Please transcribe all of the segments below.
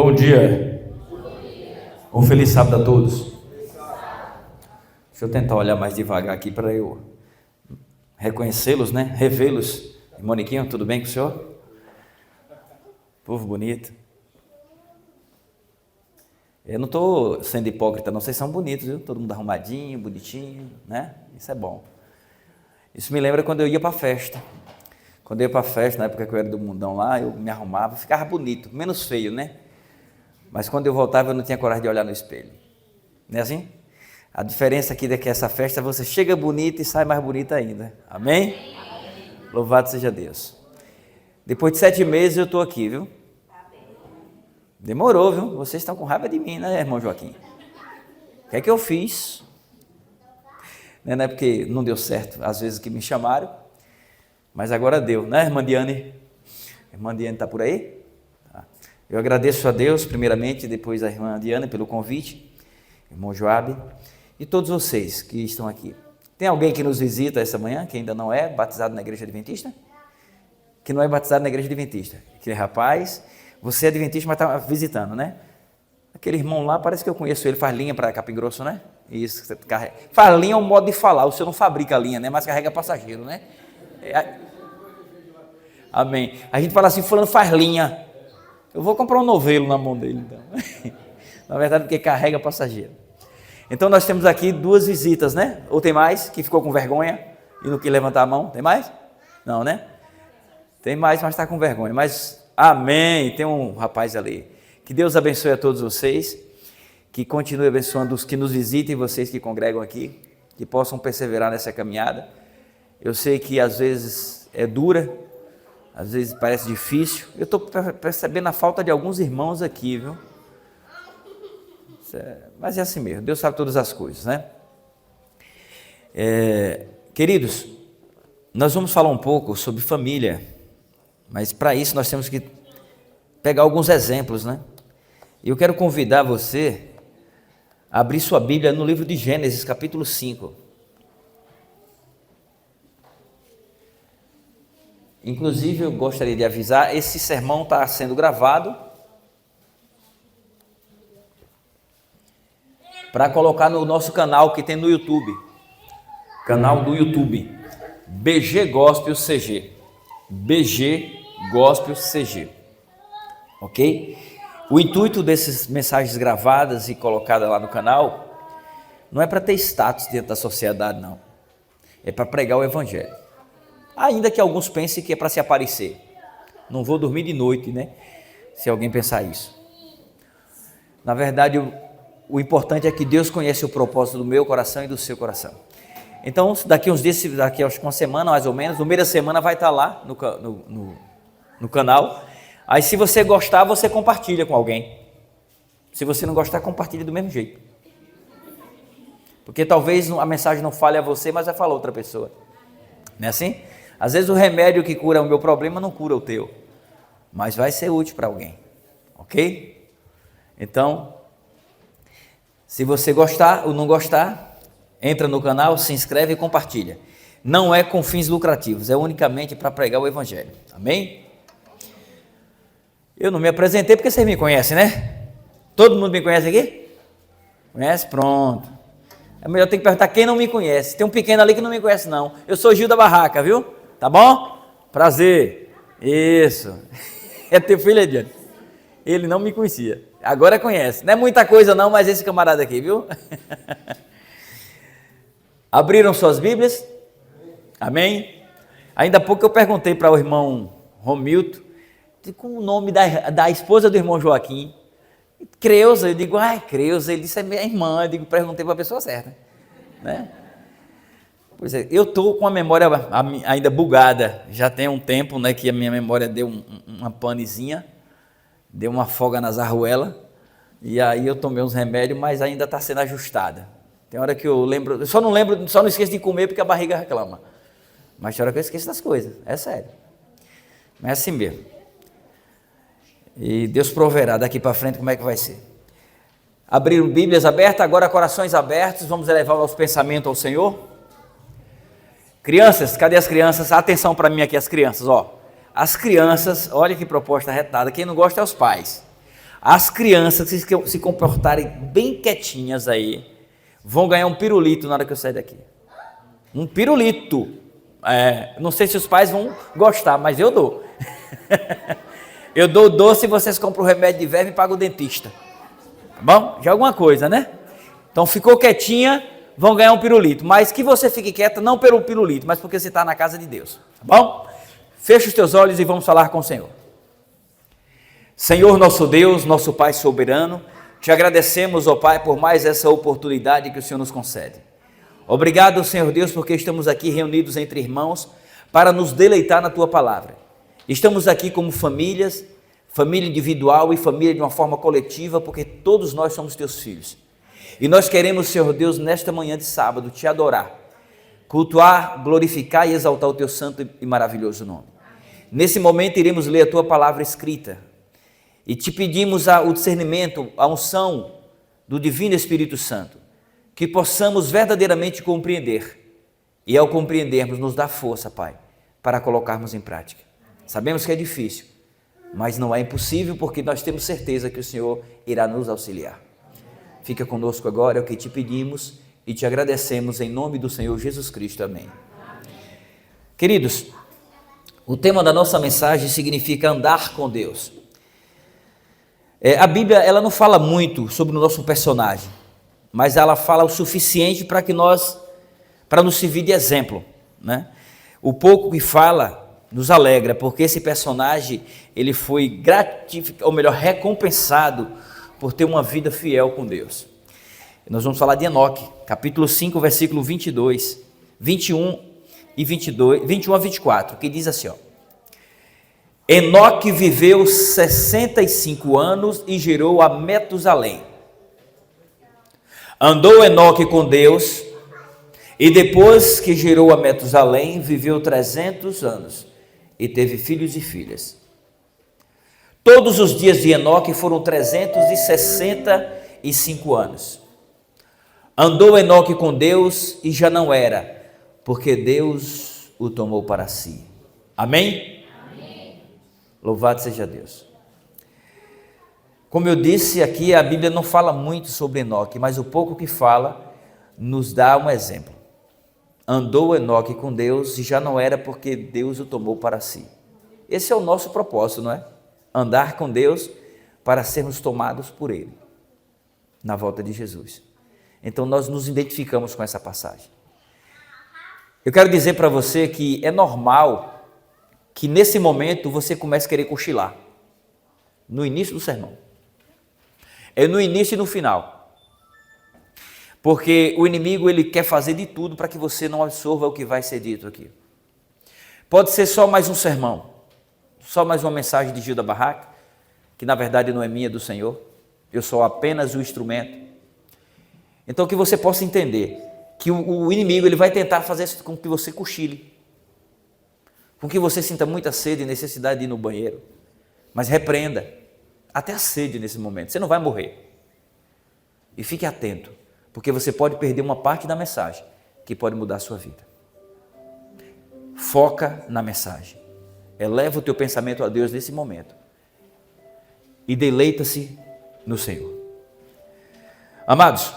Bom dia. Um feliz sábado a todos. Deixa eu tentar olhar mais devagar aqui para eu reconhecê-los, né? Revê-los. Moniquinho, tudo bem com o senhor? Povo bonito. Eu não estou sendo hipócrita, não. Vocês são bonitos, viu? Todo mundo arrumadinho, bonitinho, né? Isso é bom. Isso me lembra quando eu ia para a festa. Quando eu ia para a festa, na época que eu era do mundão lá, eu me arrumava, ficava bonito, menos feio, né? Mas quando eu voltava, eu não tinha coragem de olhar no espelho. Não é assim? A diferença aqui é que essa festa, você chega bonita e sai mais bonita ainda. Amém? Amém. Louvado seja Deus. Depois de 7 meses eu estou aqui, viu? Demorou, viu? Vocês estão com raiva de mim, né, irmão Joaquim? O que é que eu fiz? Não é porque não deu certo, às vezes que me chamaram, mas agora deu, né, irmã Diane? Irmã Diane está por aí? Tá. Eu agradeço a Deus, primeiramente, depois a irmã Diane pelo convite, irmão Joabe, e todos vocês que estão aqui. Tem alguém que nos visita essa manhã, que ainda não é batizado na igreja adventista? Que não é batizado na igreja adventista. Aquele rapaz, você é adventista, mas está visitando, né? Aquele irmão lá, parece que eu conheço ele, faz linha para Capim Grosso, né? Isso, você carrega. Faz linha é um modo de falar, o senhor não fabrica linha, né? Mas carrega passageiro, né? Amém. A gente fala assim, fulano faz linha. Eu vou comprar um novelo na mão dele, então. Na verdade, porque carrega passageiro. Então, nós temos aqui 2 visitas, né? Ou tem mais, que ficou com vergonha e não quis levantar a mão? Tem mais? Não, né? Tem mais, mas está com vergonha. Mas, amém, tem um rapaz ali. Que Deus abençoe a todos vocês, que continue abençoando os que nos visitem, vocês que congregam aqui, que possam perseverar nessa caminhada. Eu sei que às vezes é dura, às vezes parece difícil. Eu estou percebendo a falta de alguns irmãos aqui, viu? Mas é assim mesmo, Deus sabe todas as coisas, né? Queridos, nós vamos falar um pouco sobre família, mas para isso nós temos que pegar alguns exemplos, né? E eu quero convidar você a abrir sua Bíblia no livro de Gênesis, capítulo 5. Inclusive, eu gostaria de avisar, esse sermão está sendo gravado para colocar no nosso canal que tem no YouTube. Canal do YouTube, BG Gospel CG. BG Gospel CG. Ok? O intuito dessas mensagens gravadas e colocadas lá no canal não é para ter status dentro da sociedade, não. É para pregar o Evangelho. Ainda que alguns pensem que é para se aparecer. Não vou dormir de noite, né? Se alguém pensar isso. Na verdade, o importante é que Deus conhece o propósito do meu coração e do seu coração. Então, daqui uns dias, daqui a uma semana mais ou menos, no meio da semana vai estar lá no canal. Aí se você gostar, você compartilha com alguém. Se você não gostar, compartilha do mesmo jeito. Porque talvez a mensagem não fale a você, mas vai falar a outra pessoa. Não é assim? Às vezes o remédio que cura o meu problema não cura o teu. Mas vai ser útil para alguém. Ok? Então, se você gostar ou não gostar, entra no canal, se inscreve e compartilha. Não é com fins lucrativos, é unicamente para pregar o Evangelho. Amém? Eu não me apresentei porque vocês me conhecem, né? Todo mundo me conhece aqui? Conhece? Pronto. É melhor ter que perguntar quem não me conhece. Tem um pequeno ali que não me conhece, não. Eu sou Gil da Barraca, viu? Tá bom? Prazer. Isso. É teu filho, Ediane? Ele não me conhecia. Agora conhece. Não é muita coisa não, mas esse camarada aqui, viu? Abriram suas Bíblias? Amém? Ainda há pouco eu perguntei para o irmão Romilton, com o nome da esposa do irmão Joaquim, Creuza. Eu digo, Creuza. Ele disse, é minha irmã. Eu digo, perguntei para a pessoa certa, né? Pois é, eu estou com a memória ainda bugada. Já tem um tempo, né, que a minha memória deu uma panezinha, deu uma folga nas arruelas, e aí eu tomei uns remédios, mas ainda está sendo ajustada. Tem hora que eu lembro, eu só não esqueço de comer porque a barriga reclama. Mas tem hora que eu esqueço das coisas, é sério. Mas é assim mesmo. E Deus proverá daqui para frente como é que vai ser. Abriram Bíblias abertas, agora corações abertos, vamos elevar o nosso pensamento ao Senhor. Crianças, cadê as crianças? Atenção para mim aqui, as crianças, ó. As crianças, olha que proposta retada, quem não gosta é os pais. As crianças que se comportarem bem quietinhas aí, vão ganhar um pirulito na hora que eu sair daqui. Um pirulito. Não sei se os pais vão gostar, mas eu dou. Eu dou doce e vocês compram o remédio de verme e pagam o dentista. Tá bom? Já é alguma coisa, né? Então ficou quietinha, vão ganhar um pirulito. Mas que você fique quieta, não pelo pirulito, mas porque você está na casa de Deus. Tá bom? Fecha os teus olhos e vamos falar com o Senhor. Senhor nosso Deus, nosso Pai soberano, te agradecemos, ó Pai, por mais essa oportunidade que o Senhor nos concede. Obrigado, Senhor Deus, porque estamos aqui reunidos entre irmãos para nos deleitar na Tua palavra. Estamos aqui como famílias, família individual e família de uma forma coletiva, porque todos nós somos Teus filhos. E nós queremos, Senhor Deus, nesta manhã de sábado, Te adorar, cultuar, glorificar e exaltar o Teu santo e maravilhoso nome. Nesse momento iremos ler a Tua palavra escrita e Te pedimos o discernimento, a unção do Divino Espírito Santo, que possamos verdadeiramente compreender e ao compreendermos nos dá força, Pai, para colocarmos em prática. Sabemos que é difícil, mas não é impossível porque nós temos certeza que o Senhor irá nos auxiliar. Fica conosco agora, é o que Te pedimos e Te agradecemos em nome do Senhor Jesus Cristo. Amém. Queridos, o tema da nossa mensagem significa andar com Deus. A Bíblia ela não fala muito sobre o nosso personagem, mas ela fala o suficiente para nos servir de exemplo, né? O pouco que fala nos alegra, porque esse personagem ele foi gratificado, ou melhor, recompensado por ter uma vida fiel com Deus. Nós vamos falar de Enoque, capítulo 5, versículo 22, 21 e 22, 21 a 24, que diz assim, ó: Enoque viveu 65 anos e gerou a Metusalém. Andou Enoque com Deus, e depois que gerou a Metusalém, viveu 300 anos, e teve filhos e filhas. Todos os dias de Enoque foram 365 anos. Andou Enoque com Deus, e já não era, porque Deus o tomou para si. Amém? Amém. Louvado seja Deus. Como eu disse aqui, a Bíblia não fala muito sobre Enoque, mas o pouco que fala nos dá um exemplo. Andou Enoque com Deus e já não era porque Deus o tomou para si. Esse é o nosso propósito, não é? Andar com Deus para sermos tomados por Ele, na volta de Jesus. Então nós nos identificamos com essa passagem. Eu quero dizer para você que é normal que nesse momento você comece a querer cochilar, no início do sermão. É no início e no final, porque o inimigo ele quer fazer de tudo para que você não absorva o que vai ser dito aqui. Pode ser só mais um sermão, só mais uma mensagem de Gil da Barraca, que na verdade não é minha, é do Senhor, eu sou apenas o instrumento. Então que você possa entender que o inimigo ele vai tentar fazer com que você cochile, com que você sinta muita sede e necessidade de ir no banheiro, mas repreenda até a sede nesse momento, você não vai morrer. E fique atento, porque você pode perder uma parte da mensagem que pode mudar a sua vida. Foca na mensagem, eleva o teu pensamento a Deus nesse momento e deleita-se no Senhor. Amados,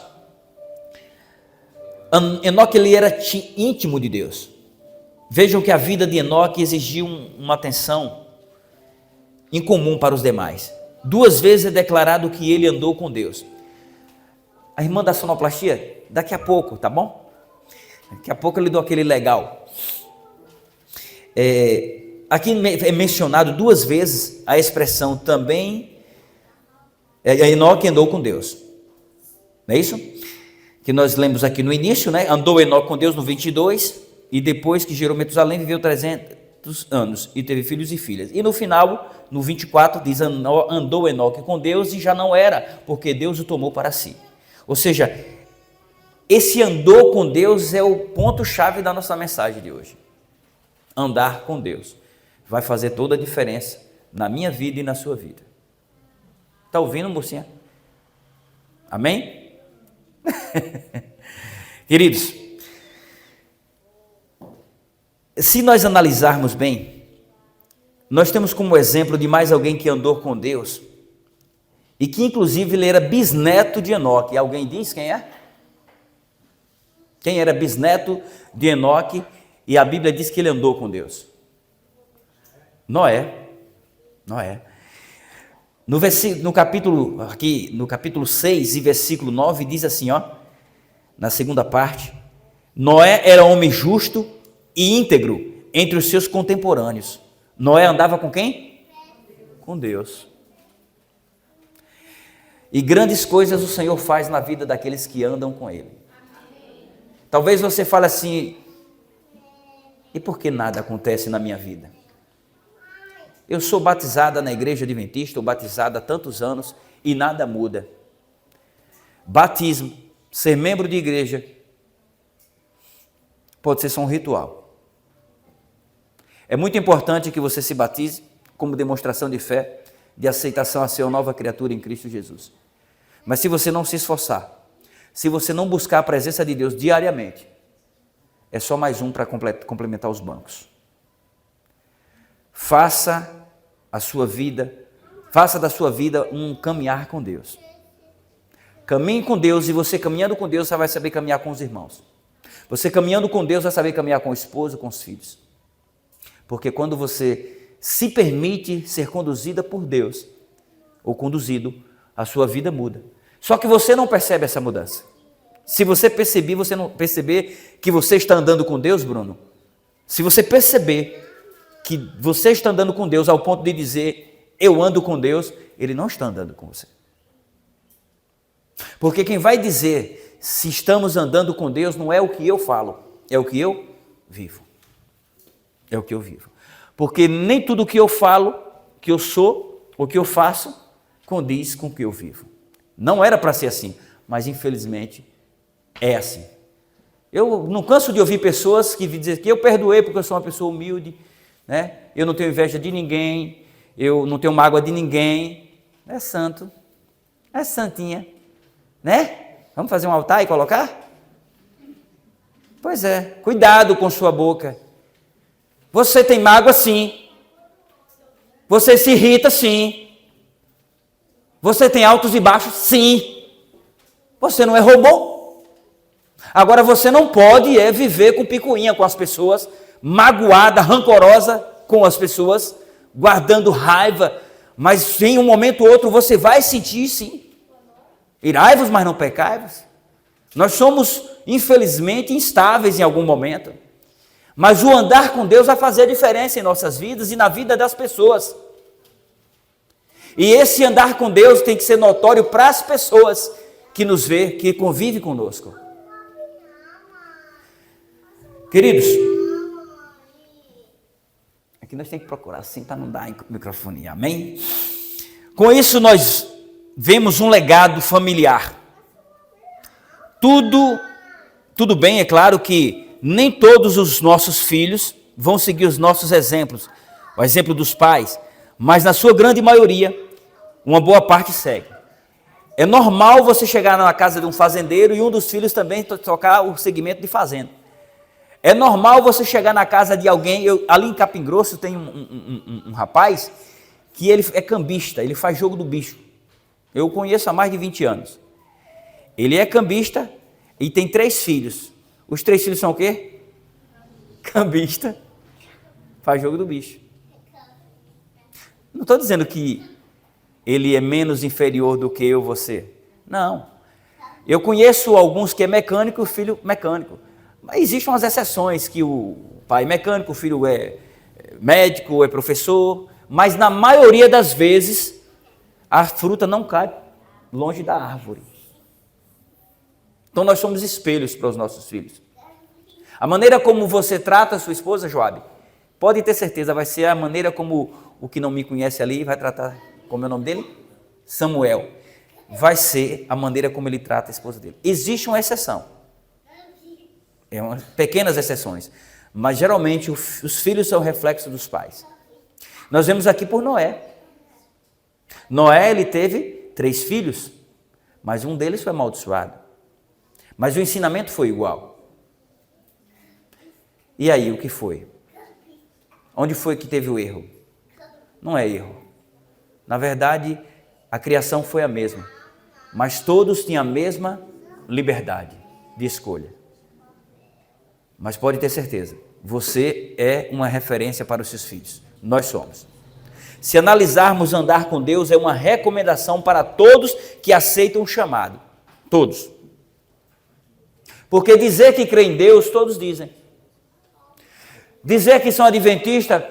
Enoque ele era íntimo de Deus. Vejam que a vida de Enoque exigiu uma atenção incomum para os demais. 2 vezes é declarado que ele andou com Deus. A irmã da sonoplastia, daqui a pouco, tá bom? Daqui a pouco eu lhe dou aquele legal. Aqui é mencionado 2 vezes a expressão também, Enoque andou com Deus. Não é isso? Que nós lemos aqui no início, né? Andou Enoque com Deus no 22, e depois que gerou Metusalém, viveu 300 anos e teve filhos e filhas. E no final, no 24, diz: andou Enoque com Deus e já não era, porque Deus o tomou para si. Ou seja, esse andou com Deus é o ponto-chave da nossa mensagem de hoje. Andar com Deus vai fazer toda a diferença na minha vida e na sua vida. Está ouvindo, mocinha? Amém? Queridos, se nós analisarmos bem, nós temos como exemplo de mais alguém que andou com Deus e que inclusive ele era bisneto de Enoque. Alguém diz quem é? Quem era bisneto de Enoque e a Bíblia diz que ele andou com Deus? Noé. Noé. No capítulo 6 e versículo 9 diz assim, na segunda parte: Noé era homem justo e íntegro entre os seus contemporâneos. Noé andava com quem? Com Deus. E grandes coisas o Senhor faz na vida daqueles que andam com Ele. Talvez você fale assim: e por que nada acontece na minha vida? Eu sou batizada na igreja adventista, estou batizada há tantos anos e nada muda. Batismo, ser membro de igreja, pode ser só um ritual. É muito importante que você se batize como demonstração de fé, de aceitação a ser uma nova criatura em Cristo Jesus. Mas se você não se esforçar, se você não buscar a presença de Deus diariamente, é só mais um para complementar os bancos. Faça da sua vida um caminhar com Deus. Caminhe com Deus, e você caminhando com Deus, você vai saber caminhar com os irmãos. Você caminhando com Deus, vai saber caminhar com o esposo, com os filhos. Porque quando você se permite ser conduzida por Deus, ou conduzido, a sua vida muda. Só que você não percebe essa mudança. Se você perceber que você está andando com Deus, Bruno, se você perceber que você está andando com Deus ao ponto de dizer, eu ando com Deus, Ele não está andando com você. Porque quem vai dizer se estamos andando com Deus não é o que eu falo, é o que eu vivo. É o que eu vivo. Porque nem tudo o que eu falo, que eu sou, o que eu faço, condiz com o que eu vivo. Não era para ser assim, mas infelizmente é assim. Eu não canso de ouvir pessoas que dizem que eu perdoei porque eu sou uma pessoa humilde, né? Eu não tenho inveja de ninguém, eu não tenho mágoa de ninguém. É santo, é santinha, né? Vamos fazer um altar e colocar? Pois é, cuidado com sua boca. Você tem mágoa sim, você se irrita sim, você tem altos e baixos sim, você não é robô. Agora você não pode viver com picuinha com as pessoas, magoada, rancorosa com as pessoas, guardando raiva, mas em um momento ou outro você vai sentir sim. Irai-vos, mas não pecai-vos. Nós somos, infelizmente, instáveis em algum momento. Mas o andar com Deus vai fazer a diferença em nossas vidas e na vida das pessoas. E esse andar com Deus tem que ser notório para as pessoas que nos vê, que convivem conosco. Queridos, aqui nós temos que procurar assim para não dar microfone, amém? Com isso nós vemos um legado familiar. Tudo bem, é claro que nem todos os nossos filhos vão seguir os nossos exemplos, o exemplo dos pais, mas na sua grande maioria, uma boa parte segue. É normal você chegar na casa de um fazendeiro e um dos filhos também tocar o segmento de fazenda. É normal você chegar na casa de alguém, ali em Capim Grosso tem um rapaz que ele é cambista, ele faz jogo do bicho. Eu o conheço há mais de 20 anos. Ele é cambista e tem 3 filhos. Os 3 filhos são o quê? Cambista. Faz jogo do bicho. Não estou dizendo que ele é menos inferior do que eu, você. Não. Eu conheço alguns que é mecânico e o filho mecânico. Mas existem umas exceções que o pai é mecânico, o filho é médico, é professor. Mas na maioria das vezes, a fruta não cai longe da árvore. Então nós somos espelhos para os nossos filhos. A maneira como você trata a sua esposa, Joabe, pode ter certeza, vai ser a maneira como o que não me conhece ali vai tratar, como é o nome dele? Samuel. Vai ser a maneira como ele trata a esposa dele. Existe uma exceção. Pequenas exceções. Mas geralmente os filhos são reflexo dos pais. Nós vemos aqui por Noé. Noé, ele teve 3 filhos, mas um deles foi amaldiçoado. Mas o ensinamento foi igual. E aí, o que foi? Onde foi que teve o erro? Não é erro. Na verdade, A criação foi a mesma, mas todos tinham a mesma liberdade de escolha. Mas pode ter certeza, você é uma referência para os seus filhos. Nós somos. Se analisarmos andar com Deus, é uma recomendação para todos que aceitam o chamado. Todos. Porque dizer que crê em Deus, todos dizem. Dizer que são adventistas,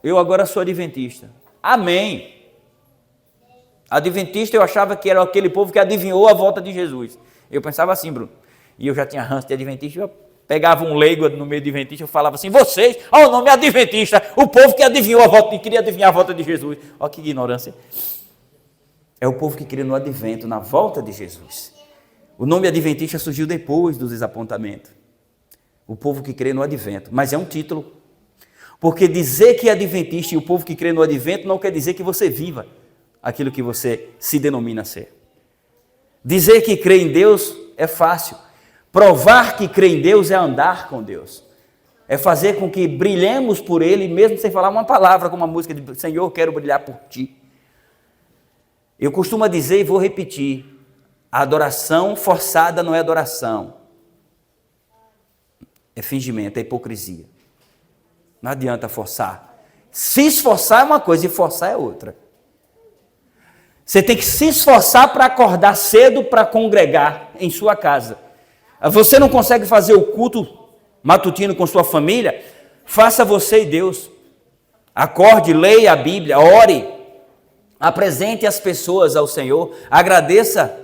eu agora sou adventista. Amém. Adventista eu achava que era aquele povo que adivinhou a volta de Jesus. Eu pensava assim, Bruno. E eu já tinha ranço de adventista, eu pegava um leigo no meio de adventista, eu falava assim, vocês, o nome é adventista, o povo que adivinhou a volta, que queria adivinhar a volta de Jesus. Olha que ignorância. É o povo que crê no advento, na volta de Jesus. O nome adventista surgiu depois dos desapontamentos. O povo que crê no advento, mas é um título. Porque dizer que é adventista e o povo que crê no advento não quer dizer que você viva aquilo que você se denomina ser. Dizer que crê em Deus é fácil. Provar que crê em Deus é andar com Deus. É fazer com que brilhemos por Ele, mesmo sem falar uma palavra, como a música de Senhor, quero brilhar por Ti. Eu costumo dizer e vou repetir, a adoração forçada não é adoração. É fingimento, é hipocrisia. Não adianta forçar. Se esforçar é uma coisa e forçar é outra. Você tem que se esforçar para acordar cedo para congregar em sua casa. Você não consegue fazer o culto matutino com sua família? Faça você e Deus. Acorde, leia a Bíblia, ore. Apresente as pessoas ao Senhor. Agradeça.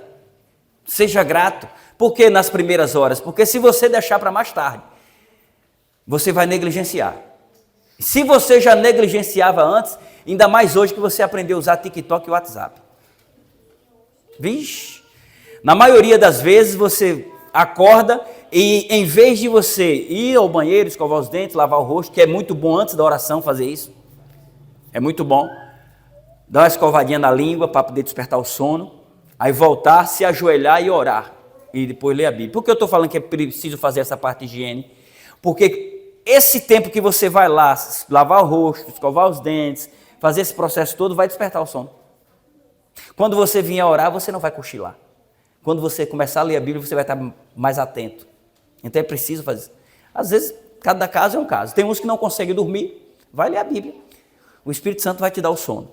Seja grato. Por que nas primeiras horas? Porque se você deixar para mais tarde, você vai negligenciar. Se você já negligenciava antes, ainda mais hoje que você aprendeu a usar TikTok e WhatsApp. Vixe! Na maioria das vezes você acorda e em vez de você ir ao banheiro, escovar os dentes, lavar o rosto, que é muito bom antes da oração fazer isso, é muito bom, dar uma escovadinha na língua para poder despertar o sono, aí voltar, se ajoelhar e orar, e depois ler a Bíblia. Por que eu estou falando que é preciso fazer essa parte de higiene? Porque esse tempo que você vai lá, lavar o rosto, escovar os dentes, fazer esse processo todo, vai despertar o sono. Quando você vier orar, você não vai cochilar. Quando você começar a ler a Bíblia, você vai estar mais atento. Então é preciso fazer isso. Às vezes, cada caso é um caso. Tem uns que não conseguem dormir, vai ler a Bíblia. O Espírito Santo vai te dar o sono.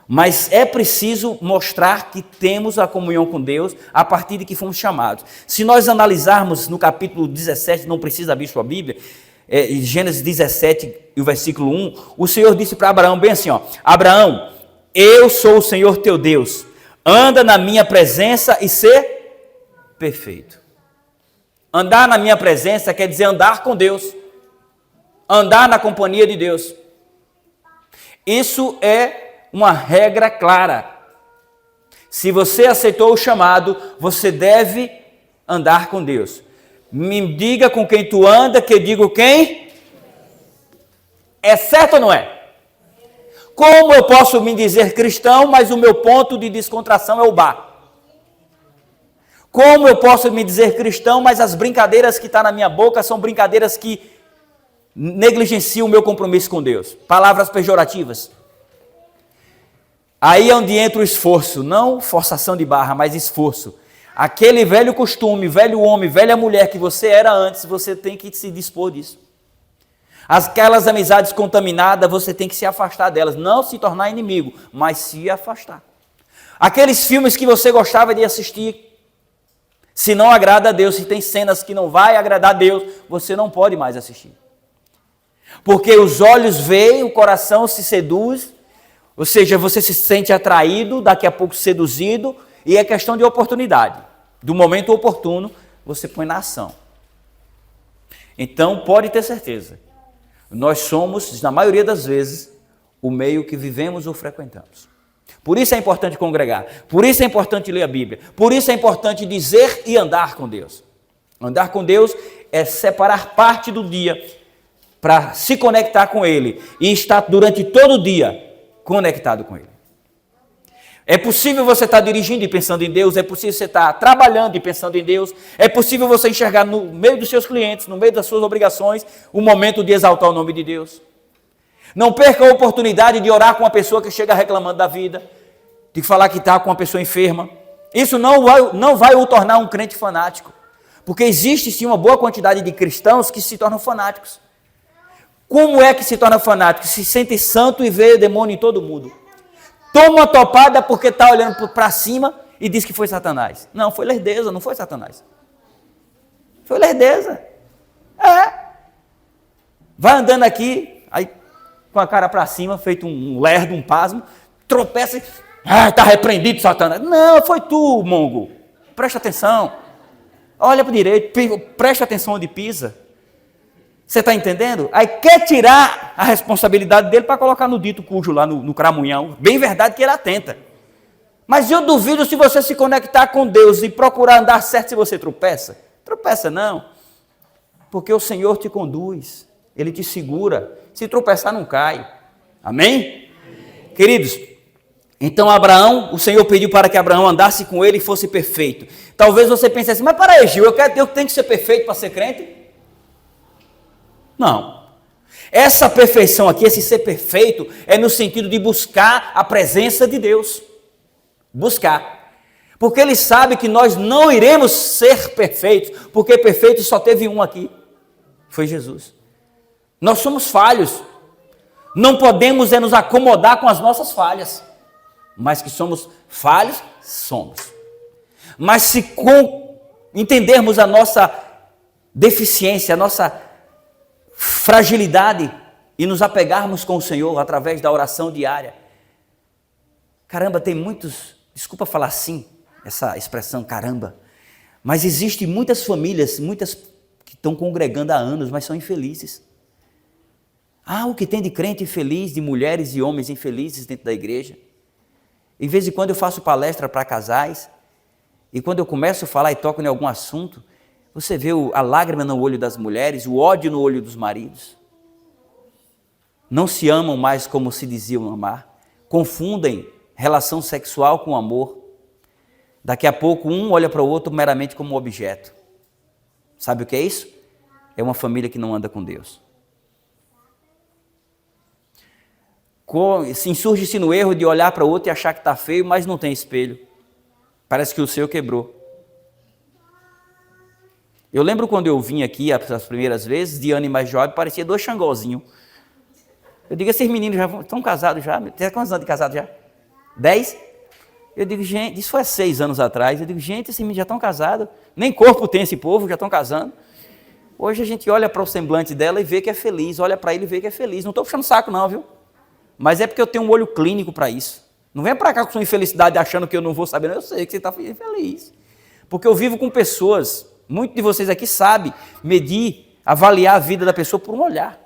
Mas é preciso mostrar que temos a comunhão com Deus a partir de que fomos chamados. Se nós analisarmos no capítulo 17, não precisa abrir sua Bíblia, Gênesis 17, e o versículo 1, o Senhor disse para Abraão bem assim, Abraão, eu sou o Senhor teu Deus, anda na minha presença e ser perfeito. Andar na minha presença quer dizer andar com Deus, andar na companhia de Deus. Isso é uma regra clara. Se você aceitou o chamado, você deve andar com Deus. Me diga com quem tu anda, que eu digo quem? É certo ou não é? Como eu posso me dizer cristão, mas o meu ponto de descontração é o bar? Como eu posso me dizer cristão, mas as brincadeiras que estão na minha boca são brincadeiras que negligenciam o meu compromisso com Deus? Palavras pejorativas. Aí é onde entra o esforço, não forçação de barra, mas esforço. Aquele velho costume, velho homem, velha mulher que você era antes, você tem que se dispor disso. Aquelas amizades contaminadas, você tem que se afastar delas. Não se tornar inimigo, mas se afastar. Aqueles filmes que você gostava de assistir, se não agrada a Deus, se tem cenas que não vai agradar a Deus, você não pode mais assistir. Porque os olhos veem, o coração se seduz, ou seja, você se sente atraído, daqui a pouco seduzido, e é questão de oportunidade. Do momento oportuno, você põe na ação. Então, pode ter certeza. Nós somos, na maioria das vezes, o meio que vivemos ou frequentamos. Por isso é importante congregar, por isso é importante ler a Bíblia, por isso é importante dizer e andar com Deus. Andar com Deus é separar parte do dia para se conectar com Ele e estar durante todo o dia conectado com Ele. É possível você estar dirigindo e pensando em Deus, é possível você estar trabalhando e pensando em Deus, é possível você enxergar no meio dos seus clientes, no meio das suas obrigações, o momento de exaltar o nome de Deus. Não perca a oportunidade de orar com uma pessoa que chega reclamando da vida. de falar que está com uma pessoa enferma. Isso não vai o tornar um crente fanático, porque existe sim uma boa quantidade de cristãos que se tornam fanáticos. Como é que se torna fanático? Se sente santo e vê demônio em todo mundo. Toma uma topada porque está olhando para cima e diz que foi Satanás. Não, foi lerdeza, não foi Satanás. Foi lerdeza. Vai andando aqui, aí com a cara para cima, feito um lerdo, um pasmo, tropeça e... está repreendido, Satanás. Não, foi tu, mongo. Presta atenção. Olha para o direito, presta atenção onde pisa. Você está entendendo? Aí quer tirar a responsabilidade dele para colocar no dito cujo lá no cramunhão. Bem verdade que ele atenta. Mas eu duvido se você se conectar com Deus e procurar andar certo se você tropeça. Tropeça não. Porque o Senhor te conduz. Ele te segura. Se tropeçar não cai. Amém? Queridos, então Abraão, o Senhor pediu para que Abraão andasse com ele e fosse perfeito. Talvez você pense assim, mas para aí, Gil, eu tenho que ser perfeito para ser crente? Não. Essa perfeição aqui, esse ser perfeito, é no sentido de buscar a presença de Deus. Buscar. Porque ele sabe que nós não iremos ser perfeitos, porque perfeito só teve um aqui. Foi Jesus. Nós somos falhos. Não podemos nos acomodar com as nossas falhas. Mas que somos falhos, somos. Mas se entendermos a nossa deficiência, a nossa fragilidade e nos apegarmos com o Senhor através da oração diária. Caramba, tem muitos, desculpa falar assim, essa expressão caramba, mas existem muitas famílias, muitas que estão congregando há anos, mas são infelizes. O que tem de crente infeliz, de mulheres e homens infelizes dentro da igreja. De vez em quando eu faço palestra para casais, e quando eu começo a falar e toco em algum assunto, você vê a lágrima no olho das mulheres, o ódio no olho dos maridos. Não se amam mais como se diziam amar. Confundem relação sexual com amor. Daqui a pouco um olha para o outro meramente como objeto. Sabe o que é isso? É uma família que não anda com Deus. Insurge-se no erro de olhar para o outro e achar que está feio, mas não tem espelho. Parece que o seu quebrou. Eu lembro quando eu vim aqui as primeiras vezes, Diana e mais jovem, parecia dois xangózinhos. Eu digo, esses meninos já estão casados já? Tem quantos anos de casado já? 10? Eu digo, gente, isso foi há 6 anos atrás. Eu digo, gente, esses meninos já estão casados. Nem corpo tem esse povo, já estão casando. Hoje a gente olha para o semblante dela e vê que é feliz. Olha para ele e vê que é feliz. Não estou puxando saco não, viu? Mas é porque eu tenho um olho clínico para isso. Não venha para cá com sua infelicidade achando que eu não vou saber. Não, eu sei que você está feliz. Porque eu vivo com pessoas, muitos de vocês aqui sabem medir, avaliar a vida da pessoa por um olhar.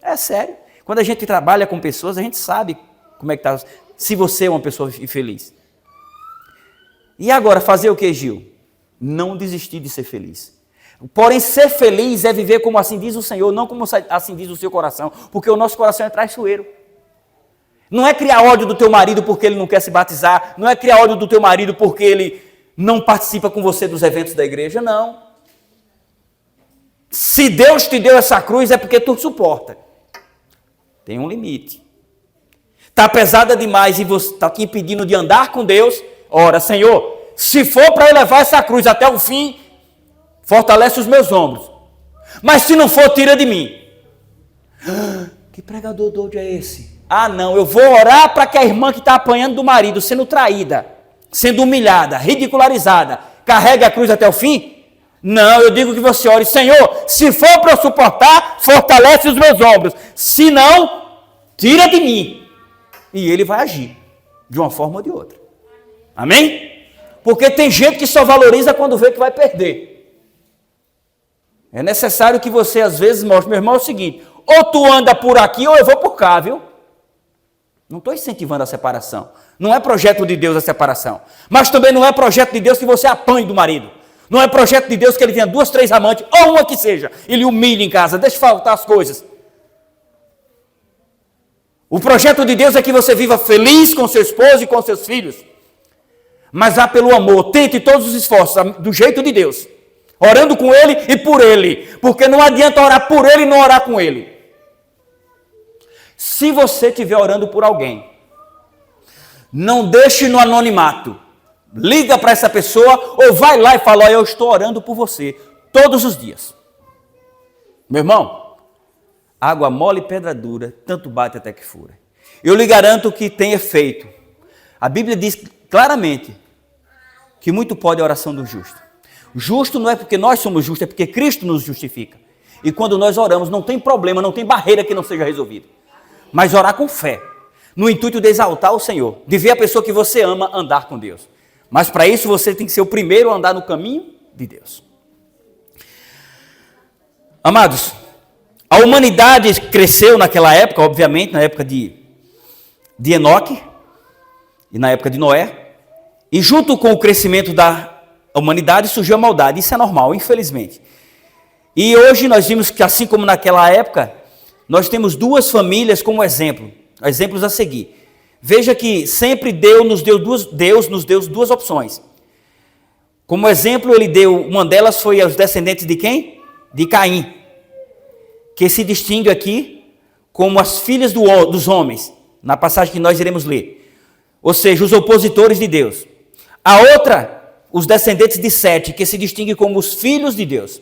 É sério. Quando a gente trabalha com pessoas, a gente sabe como é que está. Se você é uma pessoa infeliz. E agora, fazer o que, Gil? Não desistir de ser feliz. Porém, ser feliz é viver como assim diz o Senhor, não como assim diz o seu coração, porque o nosso coração é traiçoeiro. Não é criar ódio do teu marido porque ele não quer se batizar, não é criar ódio do teu marido porque ele não participa com você dos eventos da igreja, não. Se Deus te deu essa cruz é porque tu suporta. Tem um limite. Está pesada demais e você está te impedindo de andar com Deus, ora, Senhor, se for para eu levar essa cruz até o fim, fortalece os meus ombros. Mas se não for, tira de mim. Que pregador doido é esse? Não, eu vou orar para que a irmã que está apanhando do marido, sendo traída, sendo humilhada, ridicularizada, carregue a cruz até o fim? Não, eu digo que você ore, Senhor, se for para eu suportar, fortalece os meus ombros. Se não, tira de mim. E ele vai agir, de uma forma ou de outra. Amém? Porque tem gente que só valoriza quando vê que vai perder. É necessário que você, às vezes, mostre, meu irmão, é o seguinte, ou tu anda por aqui ou eu vou por cá, viu? Não estou incentivando a separação. Não é projeto de Deus a separação. Mas também não é projeto de Deus que você apanhe do marido. Não é projeto de Deus que ele tenha 2, 3 amantes, ou uma que seja. Ele humilhe em casa, deixe faltar as coisas. O projeto de Deus é que você viva feliz com seu esposo e com seus filhos. Mas vá pelo amor, tente todos os esforços, do jeito de Deus. Orando com ele e por ele. Porque não adianta orar por ele e não orar com ele. Se você estiver orando por alguém, Não deixe no anonimato. Liga para essa pessoa ou vai lá e fala: ó, eu estou orando por você todos os dias. Meu irmão, água mole e pedra dura, tanto bate até que fura. Eu lhe garanto que tem efeito. A Bíblia diz claramente que muito pode a oração do justo. Justo não é porque nós somos justos, é porque Cristo nos justifica. E quando nós oramos, não tem problema, não tem barreira que não seja resolvida. Mas orar com fé, no intuito de exaltar o Senhor, de ver a pessoa que você ama andar com Deus. Mas para isso você tem que ser o primeiro a andar no caminho de Deus. Amados, a humanidade cresceu naquela época, obviamente, na época de Enoque e na época de Noé. E junto com o crescimento da humanidade surgiu a maldade. Isso é normal, infelizmente. E hoje nós vimos que, assim como naquela época, nós temos duas famílias como exemplo. Exemplos a seguir. Veja que sempre Deus nos deu duas opções. Como exemplo, ele deu, uma delas foi aos descendentes de quem? De Caim, que se distingue aqui como as filhas dos homens, na passagem que nós iremos ler. Ou seja, os opositores de Deus. A outra, os descendentes de Sete, que se distingue como os filhos de Deus.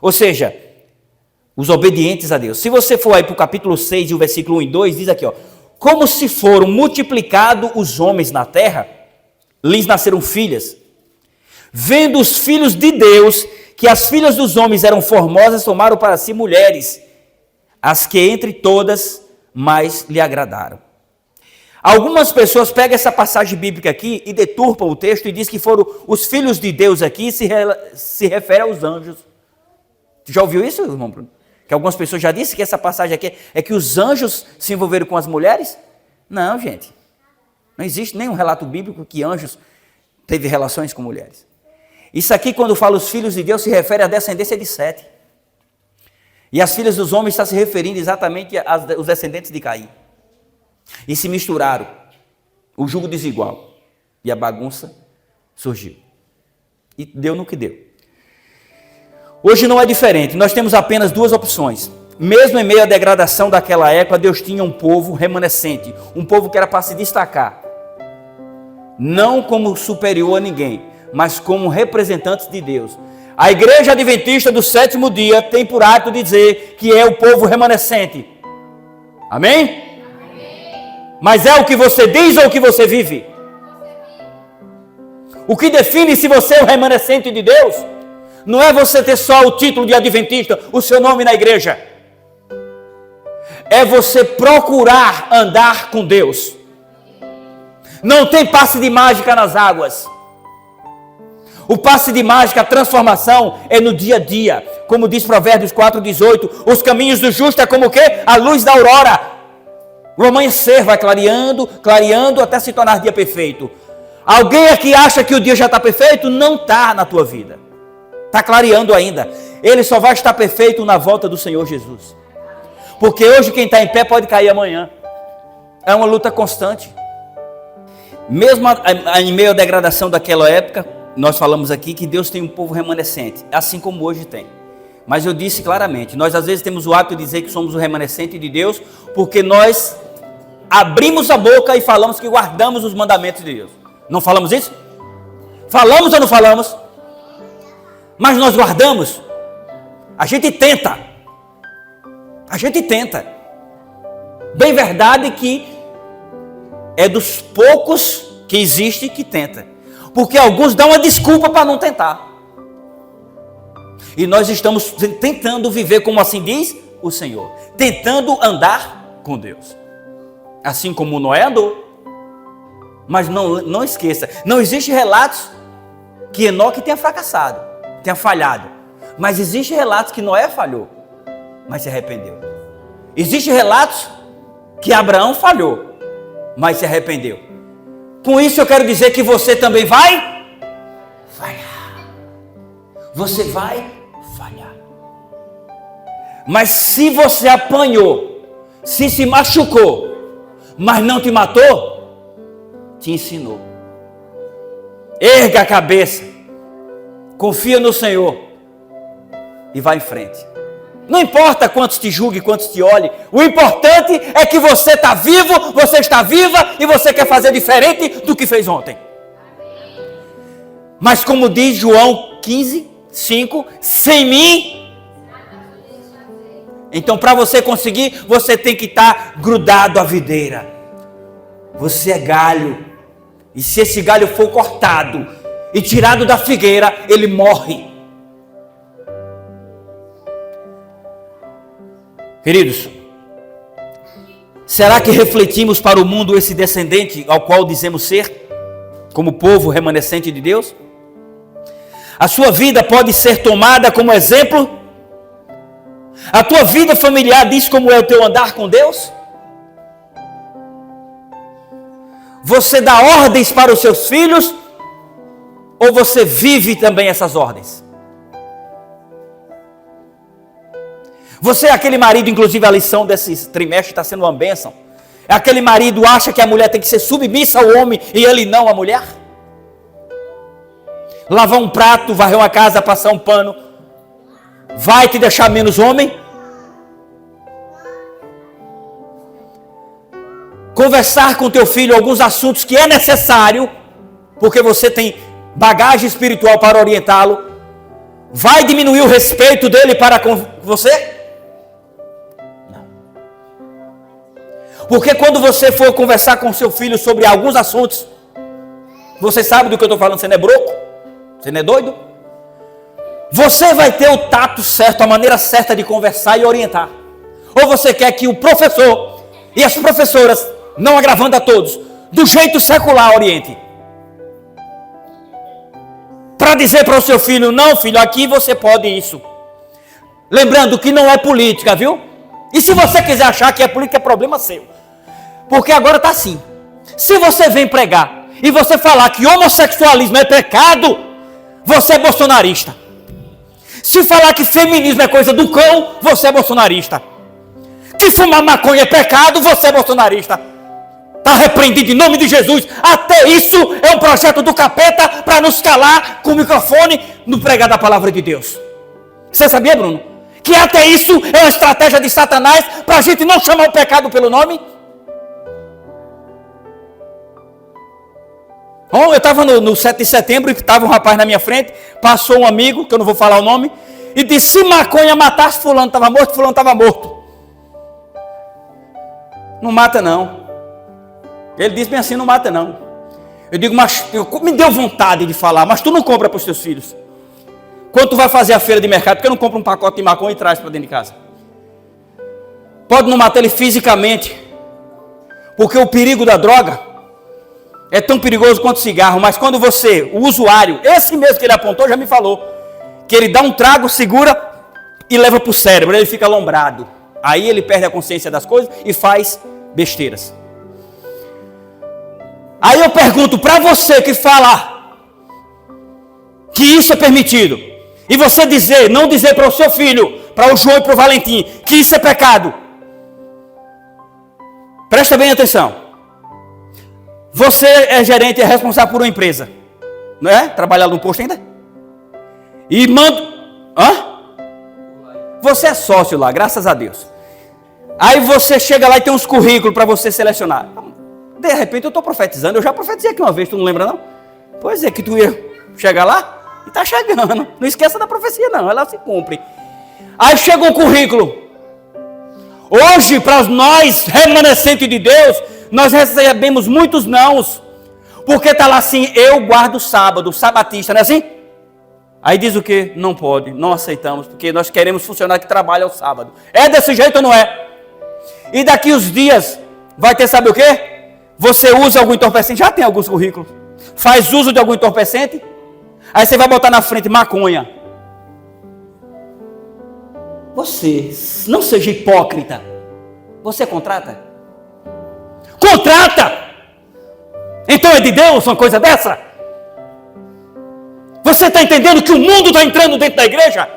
Ou seja, os obedientes a Deus. Se você for aí para o capítulo 6 e o versículo 1 e 2, diz aqui, ó: como se foram multiplicados os homens na terra, lhes nasceram filhas. Vendo os filhos de Deus, que as filhas dos homens eram formosas, tomaram para si mulheres, as que entre todas mais lhe agradaram. Algumas pessoas pegam essa passagem bíblica aqui e deturpam o texto e diz que foram os filhos de Deus aqui, se refere aos anjos. Tu já ouviu isso, irmão Bruno? Que algumas pessoas já disseram que essa passagem aqui é que os anjos se envolveram com as mulheres? Não, gente. Não existe nenhum relato bíblico que anjos teve relações com mulheres. Isso aqui, quando fala os filhos de Deus, se refere à descendência de Sete. E as filhas dos homens está se referindo exatamente aos descendentes de Caim. E se misturaram. O jugo desigual. E a bagunça surgiu. E deu no que deu. Hoje não é diferente. Nós temos apenas duas opções. Mesmo em meio à degradação daquela época, Deus tinha um povo remanescente. Um povo que era para se destacar. Não como superior a ninguém, mas como representantes de Deus. A igreja adventista do sétimo dia tem por hábito de dizer que é o povo remanescente. Amém? Mas é o que você diz ou o que você vive? O que define se você é o remanescente de Deus não é você ter só o título de adventista, o seu nome na igreja. É você procurar andar com Deus. Não tem passe de mágica nas águas. O passe de mágica, a transformação é no dia a dia. Como diz Provérbios 4,18, os caminhos do justo é como o quê? A luz da aurora. O amanhecer vai clareando, clareando até se tornar dia perfeito. Alguém aqui acha que o dia já está perfeito? Não está na tua vida. Está clareando ainda. Ele só vai estar perfeito na volta do Senhor Jesus. Porque hoje quem está em pé pode cair amanhã. É uma luta constante. Mesmo em meio à degradação daquela época, nós falamos aqui que Deus tem um povo remanescente, assim como hoje tem. Mas eu disse claramente, nós às vezes temos o hábito de dizer que somos o remanescente de Deus, porque nós abrimos a boca e falamos que guardamos os mandamentos de Deus. Não falamos isso? Falamos ou não falamos? Mas nós guardamos. A gente tenta. A gente tenta. Bem verdade que é dos poucos que existe que tenta. Porque alguns dão uma desculpa para não tentar. E nós estamos tentando viver, como assim diz o Senhor, tentando andar com Deus. Assim como Noé andou. Mas não esqueça, não existe relatos que Enoque tenha fracassado, tenha falhado. Mas existe relatos que Noé falhou, mas se arrependeu. Existe relatos que Abraão falhou, mas se arrependeu. Com isso eu quero dizer que você também vai falhar. Você vai falhar. Mas se você apanhou, se machucou, mas não te matou, te ensinou. Erga a cabeça, confia no Senhor e vá em frente. Não importa quantos te julguem, quantos te olhem. O importante é que você está vivo, você está viva e você quer fazer diferente do que fez ontem. Mas como diz João 15:5, sem mim. Então para você conseguir, você tem que estar grudado à videira. Você é galho. E se esse galho for cortado e tirado da figueira, ele morre. Queridos, será que refletimos para o mundo esse descendente ao qual dizemos ser, como povo remanescente de Deus? A sua vida pode ser tomada como exemplo? A tua vida familiar diz como é o teu andar com Deus? Você dá ordens para os seus filhos? Ou você vive também essas ordens? Você é aquele marido, inclusive a lição desse trimestre está sendo uma bênção. É aquele marido que acha que a mulher tem que ser submissa ao homem e ele não à mulher? Lavar um prato, varrer uma casa, passar um pano, vai te deixar menos homem? Conversar com teu filho alguns assuntos que é necessário, porque você tem bagagem espiritual para orientá-lo, vai diminuir o respeito dele para com você? Porque quando você for conversar com seu filho sobre alguns assuntos, você sabe do que eu estou falando, você não é broco? Você não é doido? Você vai ter o tato certo, a maneira certa de conversar e orientar. Ou você quer que o professor e as professoras, não agravando a todos, do jeito secular oriente? Para dizer para o seu filho, não filho, aqui você pode isso. Lembrando que não é política, viu? E se você quiser achar que é política, é problema seu. Porque agora está assim. Se você vem pregar e você falar que homossexualismo é pecado, você é bolsonarista. Se falar que feminismo é coisa do cão, você é bolsonarista. Que fumar maconha é pecado, você é bolsonarista. Está repreendido em nome de Jesus. Até isso é um projeto do capeta para nos calar com o microfone no pregar da palavra de Deus. Você sabia, Bruno? Que até isso é uma estratégia de Satanás para a gente não chamar o pecado pelo nome? Bom, eu estava no 7 de setembro e estava um rapaz na minha frente, passou um amigo, que eu não vou falar o nome, e disse, se maconha matasse fulano estava morto, fulano estava morto. Não mata não. Ele disse bem assim, não mata não. Eu digo, mas me deu vontade de falar, mas tu não compra para os teus filhos. Quando tu vai fazer a feira de mercado, porque eu não compro um pacote de maconha e traz para dentro de casa. Pode não matar ele fisicamente, porque o perigo da droga é tão perigoso quanto o cigarro, mas quando você, o usuário, esse mesmo que ele apontou, já me falou, que ele dá um trago, segura e leva para o cérebro, ele fica alombrado. Aí ele perde a consciência das coisas e faz besteiras. Aí eu pergunto para você que fala que isso é permitido, e você dizer, não dizer para o seu filho, para o João e para o Valentim, que isso é pecado. Presta bem atenção. Você é gerente, é responsável por uma empresa, não é? Trabalhar no posto ainda? E manda... Hã? Você é sócio lá, graças a Deus. Aí você chega lá e tem uns currículos para você selecionar. De repente eu estou profetizando, eu já profetizei aqui uma vez, tu não lembra não? Pois é, que tu ia chegar lá e está chegando. Não esqueça da profecia não, ela se cumpre. Aí chega um currículo. Hoje, para nós, remanescentes de Deus, nós recebemos muitos nãos, porque está lá assim, eu guardo o sábado, sabatista, não é assim? Aí diz o quê? Não pode, não aceitamos, porque nós queremos funcionário que trabalha ao sábado. É desse jeito ou não é? E daqui uns dias, vai ter sabe o quê? Você usa algum entorpecente, já tem alguns currículos, faz uso de algum entorpecente, aí você vai botar na frente maconha. Você, não seja hipócrita, você contrata? Contrata! Então é de Deus uma coisa dessa? Você está entendendo que o mundo está entrando dentro da igreja?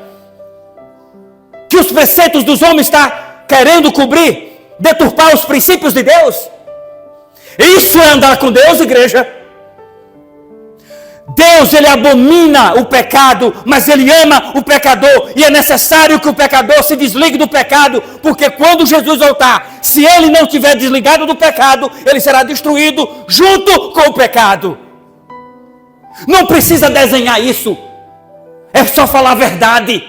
Que os preceitos dos homens estão querendo cobrir, deturpar os princípios de Deus? Isso é andar com Deus, igreja? Deus, ele abomina o pecado, mas ele ama o pecador, e é necessário que o pecador se desligue do pecado, porque quando Jesus voltar, se ele não tiver desligado do pecado, ele será destruído junto com o pecado. Não precisa desenhar isso, é só falar a verdade.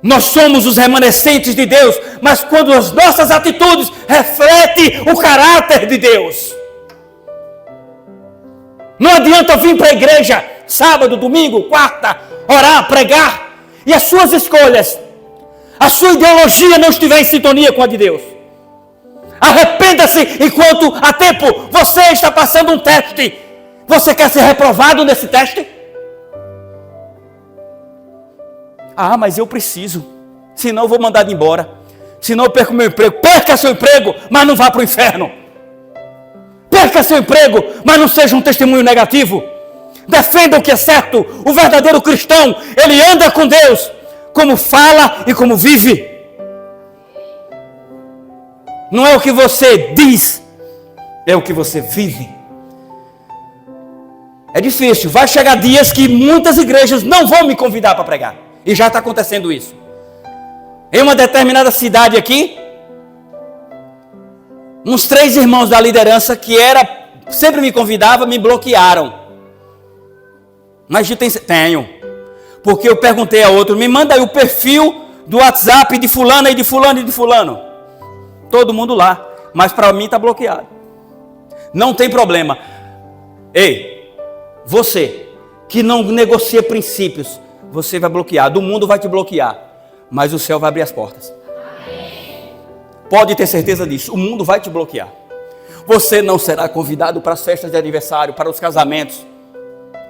Nós somos os remanescentes de Deus, mas quando as nossas atitudes refletem o caráter de Deus. Não adianta vir para a igreja sábado, domingo, quarta, orar, pregar, e as suas escolhas, a sua ideologia não estiver em sintonia com a de Deus. Arrependa-se enquanto há tempo. Você está passando um teste. Você quer ser reprovado nesse teste? Ah, mas eu preciso, senão eu vou mandado embora, senão eu perco meu emprego. Perca seu emprego, mas não vá para o inferno. Perca seu emprego, mas não seja um testemunho negativo. Defenda o que é certo. O verdadeiro cristão, ele anda com Deus, como fala e como vive. Não é o que você diz, é o que você vive. É difícil, vai chegar dias que muitas igrejas não vão me convidar para pregar. E já está acontecendo isso. Em uma determinada cidade aqui, uns 3 irmãos da liderança que sempre me convidavam, me bloquearam. Mas tenho. Porque eu perguntei a outro, me manda aí o perfil do WhatsApp de fulano e de fulano e de fulano. Todo mundo lá, mas para mim está bloqueado. Não tem problema. Ei, você que não negocia princípios, você vai bloquear. O mundo vai te bloquear, mas o céu vai abrir as portas. Pode ter certeza disso. O mundo vai te bloquear. Você não será convidado para as festas de aniversário, para os casamentos.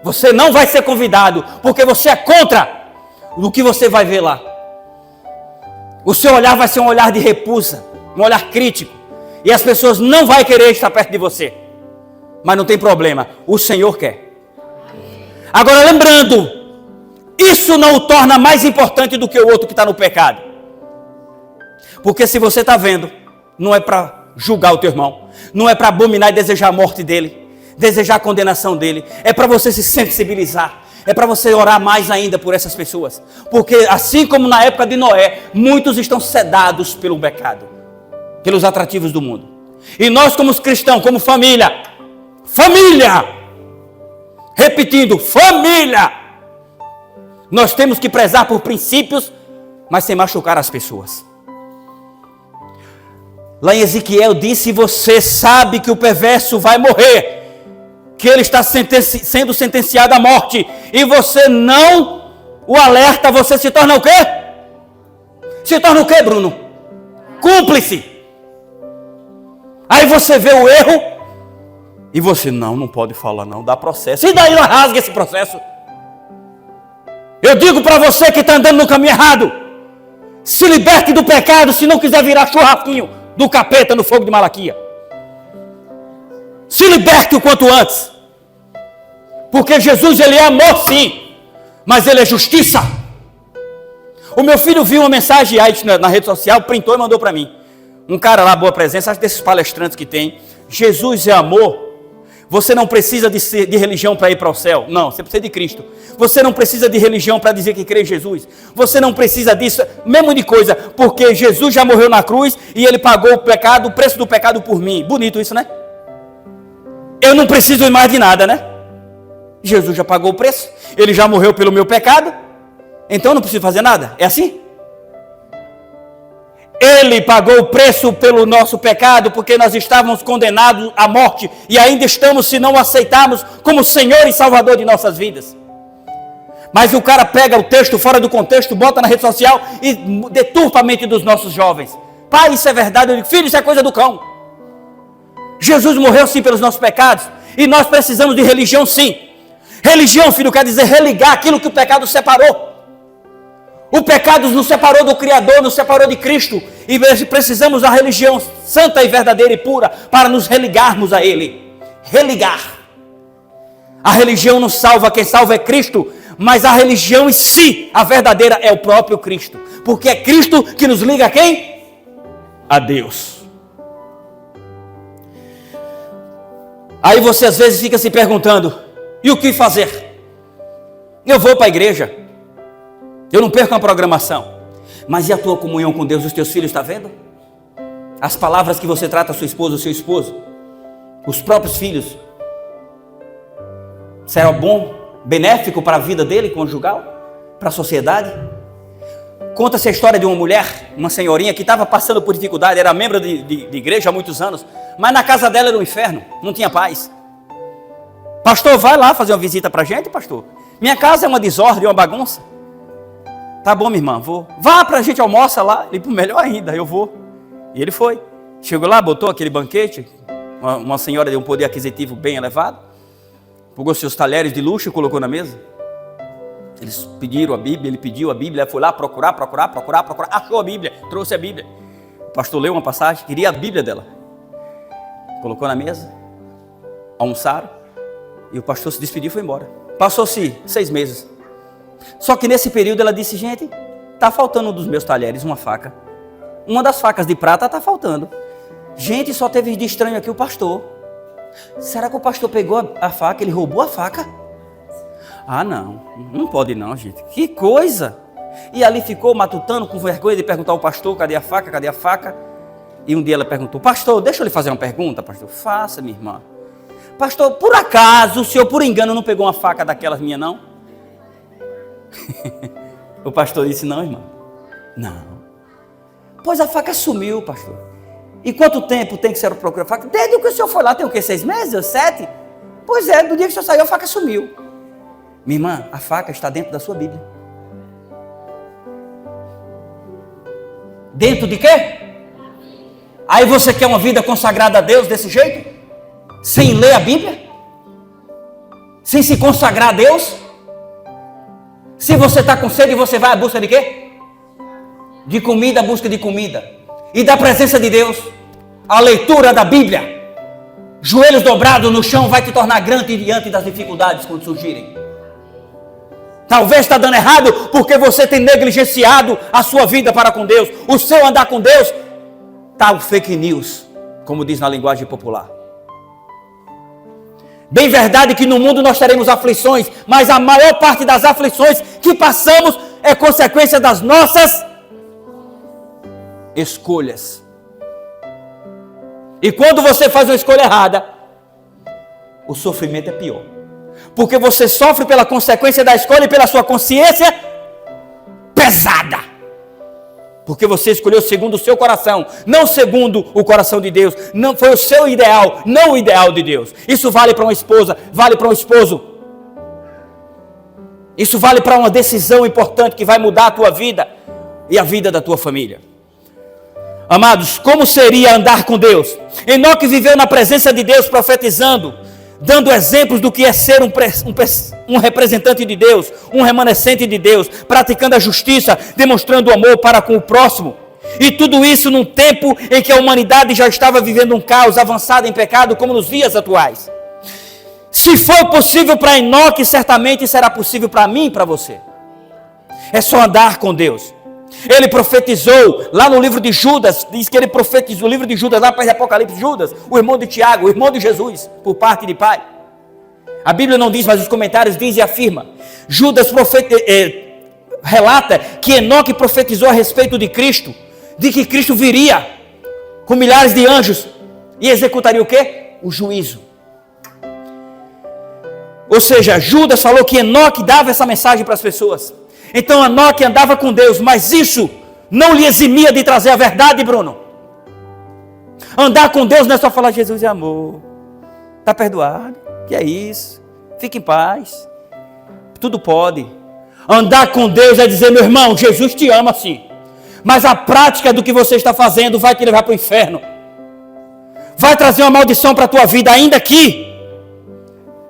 Você não vai ser convidado, porque você é contra o que você vai ver lá. O seu olhar vai ser um olhar de repulsa, um olhar crítico. E as pessoas não vão querer estar perto de você. Mas não tem problema, o Senhor quer. Agora lembrando, isso não o torna mais importante do que o outro que está no pecado. Porque se você está vendo, não é para julgar o teu irmão, não é para abominar e desejar a morte dele, desejar a condenação dele, é para você se sensibilizar, é para você orar mais ainda por essas pessoas. Porque assim como na época de Noé, muitos estão sedados pelo pecado, pelos atrativos do mundo. E nós como cristãos, como família, repetindo, família, nós temos que prezar por princípios, mas sem machucar as pessoas. Lá em Ezequiel disse, você sabe que o perverso vai morrer, que ele está sendo sentenciado à morte, e você não o alerta, você se torna o quê? Se torna o quê, Bruno? Cúmplice. Aí você vê o erro, e você, não pode falar não, dá processo. E daí ela rasga esse processo. Eu digo para você que está andando no caminho errado, se liberte do pecado, se não quiser virar churrasquinho do capeta no fogo de Malaquia. Se liberte o quanto antes. Porque Jesus, ele é amor sim, mas ele é justiça. O meu filho viu uma mensagem aí na rede social, printou e mandou para mim. Um cara lá, boa presença, acho desses palestrantes que tem. Jesus é amor. Você não precisa de religião para ir para o céu. Não, você precisa de Cristo. Você não precisa de religião para dizer que crê em Jesus. Você não precisa disso, mesmo de coisa, porque Jesus já morreu na cruz e ele pagou o pecado, o preço do pecado por mim. Bonito isso, né? Eu não preciso mais de nada, né? Jesus já pagou o preço, ele já morreu pelo meu pecado, então eu não preciso fazer nada. É assim? Ele pagou o preço pelo nosso pecado, porque nós estávamos condenados à morte, e ainda estamos se não o aceitarmos como Senhor e Salvador de nossas vidas. Mas o cara pega o texto fora do contexto, bota na rede social e deturpa a mente dos nossos jovens. Pai, isso é verdade. Eu digo, filho, isso é coisa do cão. Jesus morreu sim pelos nossos pecados, e nós precisamos de religião sim. Religião, filho, quer dizer religar aquilo que o pecado separou. O pecado nos separou do Criador, nos separou de Cristo. E precisamos da religião santa e verdadeira e pura para nos religarmos a Ele. Religar. A religião não salva, quem salva é Cristo. Mas a religião em si, a verdadeira, é o próprio Cristo. Porque é Cristo que nos liga a quem? A Deus. Aí você às vezes fica se perguntando, e o que fazer? Eu vou para a igreja, eu não perco a programação, mas e a tua comunhão com Deus? Os teus filhos estão vendo? As palavras que você trata a sua esposa, o seu esposo, os próprios filhos, será bom, benéfico para a vida dele, conjugal, para a sociedade? Conta-se a história de uma mulher, uma senhorinha que estava passando por dificuldade, era membro de igreja há muitos anos, mas na casa dela era um inferno, não tinha paz. Pastor, vai lá fazer uma visita para a gente, pastor. Minha casa é uma desordem, uma bagunça. Tá bom, minha irmã, vou. Vá para a gente almoça lá. Ele, melhor ainda, eu vou. E ele foi. Chegou lá, botou aquele banquete, uma senhora de um poder aquisitivo bem elevado, pegou seus talheres de luxo e colocou na mesa. Eles pediram a Bíblia, ele pediu a Bíblia, foi lá procurar, achou a Bíblia, trouxe a Bíblia. O pastor leu uma passagem, queria a Bíblia dela. Colocou na mesa, almoçaram, e o pastor se despediu e foi embora. Passou-se 6 meses. Só que nesse período ela disse, gente, está faltando um dos meus talheres, uma faca. Uma das facas de prata está faltando. Gente, só teve de estranho aqui o pastor. Será que o pastor pegou a faca, ele roubou a faca? Ah, não pode não, gente. Que coisa! E ali ficou matutando, com vergonha de perguntar ao pastor, cadê a faca, cadê a faca? E um dia ela perguntou, pastor, deixa eu lhe fazer uma pergunta, pastor. Faça, minha irmã. Pastor, por acaso, o senhor por engano não pegou uma faca daquelas minha, não? O pastor disse, não, irmã. Não. Pois a faca sumiu, pastor. E quanto tempo tem que ser procurar a faca? Desde que o senhor foi lá, tem o quê? 6 meses? 7? Pois é, do dia que o senhor saiu, a faca sumiu. Minha irmã, a faca está dentro da sua Bíblia. Dentro de quê? Aí você quer uma vida consagrada a Deus desse jeito? Sem ler a Bíblia? Sem se consagrar a Deus? Se você está com sede, você vai à busca de quê? De comida, à busca de comida. E da presença de Deus. A leitura da Bíblia. Joelhos dobrados no chão vai te tornar grande diante das dificuldades quando surgirem. Talvez está dando errado porque você tem negligenciado a sua vida para com Deus. O seu andar com Deus está o fake news, como diz na linguagem popular. Bem verdade que no mundo nós teremos aflições, mas a maior parte das aflições que passamos é consequência das nossas escolhas. E quando você faz uma escolha errada, o sofrimento é pior. Porque você sofre pela consequência da escolha e pela sua consciência pesada. Porque você escolheu segundo o seu coração, não segundo o coração de Deus. Não foi o seu ideal, não o ideal de Deus. Isso vale para uma esposa, vale para um esposo. Isso vale para uma decisão importante que vai mudar a tua vida e a vida da tua família. Amados, como seria andar com Deus? Enoque viveu na presença de Deus profetizando, dando exemplos do que é ser um representante de Deus, um remanescente de Deus, praticando a justiça, demonstrando o amor para com o próximo. E tudo isso num tempo em que a humanidade já estava vivendo um caos avançado em pecado, como nos dias atuais. Se for possível para Enoque, certamente será possível para mim e para você. É só andar com Deus. Ele profetizou lá no livro de Judas, diz que ele profetizou, o livro de Judas, lá para o Apocalipse, Judas, o irmão de Tiago, o irmão de Jesus, por parte de pai. A Bíblia não diz, mas os comentários dizem e afirma. Judas relata que Enoque profetizou a respeito de Cristo, de que Cristo viria com milhares de anjos e executaria o quê? O juízo. Ou seja, Judas falou que Enoque dava essa mensagem para as pessoas. Então Enoque andava com Deus, mas isso não lhe eximia de trazer a verdade, Bruno. Andar com Deus não é só falar Jesus é amor, está perdoado, que é isso, fique em paz, tudo pode. Andar com Deus é dizer, meu irmão, Jesus te ama sim, mas a prática do que você está fazendo vai te levar para o inferno, vai trazer uma maldição para a tua vida ainda aqui,